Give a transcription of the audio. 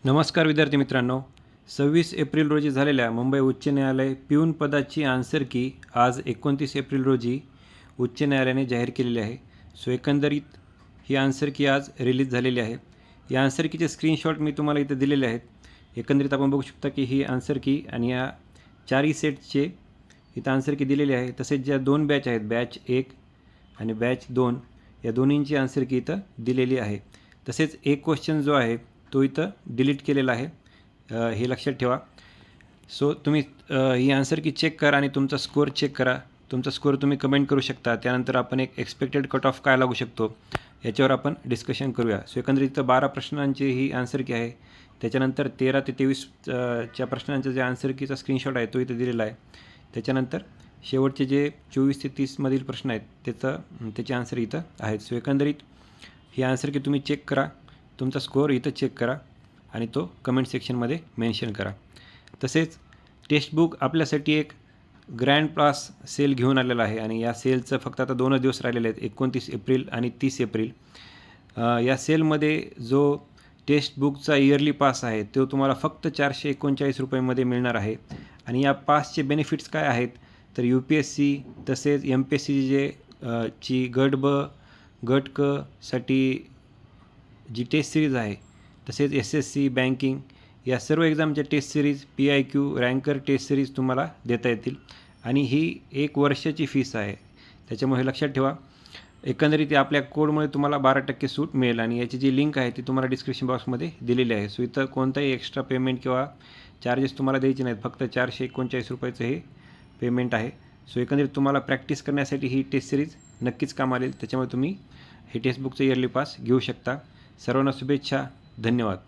नमस्कार विद्यार्थी मित्रांनो, 26 एप्रिल रोजी झालेल्या मुंबई उच्च न्यायालय पिऊन पदाची आन्सर की आज 29 एप्रिल रोजी उच्च न्यायालयाने जाहीर केलेली आहे. सो एकंदरीत ही आन्सर की आज रिलीज झालेली आहे. या आन्सर कीचे स्क्रीनशॉट मी तुम्हाला इथे दिलेले आहेत. एकंदरीत आपण बघू शकता की ही आन्सर की आणि या चारही सेटचे इथं आन्सर की दिलेली आहे. तसेच ज्या दोन बॅच आहेत, बॅच 1 आणि बॅच 2, या दोन्हींची आन्सर की इथं दिलेली आहे. तसेच एक क्वेश्चन जो आहे तो इथं डिलीट केलेला आहे, हे लक्षात ठेवा. सो तुम्ही ही आन्सर की चेक करा आणि तुमचा स्कोअर चेक करा. तुमचा स्कोअर तुम्ही कमेंट करू शकता. त्यानंतर आपण एक एक्सपेक्टेड कट ऑफ काय लागू शकतो याच्यावर आपण डिस्कशन करूया. सो एकंदरीत इथं 12 प्रश्नांची ही आन्सर की आहे. त्याच्यानंतर 13 ते 23 च्या प्रश्नांचा जे आन्सर कीचा स्क्रीनशॉट आहे तो इथं दिलेला आहे. त्याच्यानंतर शेवटचे जे 24 ते 30 मधील प्रश्न आहेत त्याचे आन्सर इथं आहेत. सो एकंदरीत ही आन्सर की तुम्ही चेक करा, तुमचा स्कोअर इथं चेक करा आणि तो कमेंट सेक्शनमध्ये मेन्शन करा. तसेच टेक्स्टबुक आपल्यासाठी एक ग्रँड पास सेल घेऊन आलेला आहे आणि या सेलचं फक्त आता 2 दिवस राहिलेले आहेत, 29 एप्रिल आणि 30 एप्रिल. या सेलमध्ये जो टेक्स्टबुकचा इयरली पास आहे तो तुम्हाला फक्त 439 रुपयेमध्ये मिळणार आहे. आणि या पासचे बेनिफिट्स काय आहेत तर UPSC तसेच MPSC ची गट ब गट क साठी जी टेस्ट सिरीज आहे, तसेच SSC बँकिंग या सर्व एक्झामच्या test series, PIQ ranker test series तुम्हाला देता येतील. आणि ही 1 वर्षाची फीस आहे, त्याच्यामुळे लक्षात ठेवा. एकंदरीत आपल्या कोडमुळे तुम्हाला 12% सूट मिळेल आणि याची जी लिंक आहे ती तुम्हाला डिस्क्रिप्शन बॉक्समध्ये दिलेली आहे. सो इथं कोणताही एक्स्ट्रा पेमेंट किंवा चार्जेस तुम्हाला द्यायचे नाहीत, फक्त 439 रुपयाचं हे पेमेंट आहे. सो एकंदरीत तुम्हाला प्रॅक्टिस करण्यासाठी ही टेस्ट सिरीज नक्कीच कामाला येईल. त्याच्यामुळे तुम्ही हे टेक्स्टबुकचं इयरली पास घेऊ शकता. सर्वांना शुभेच्छा. धन्यवाद.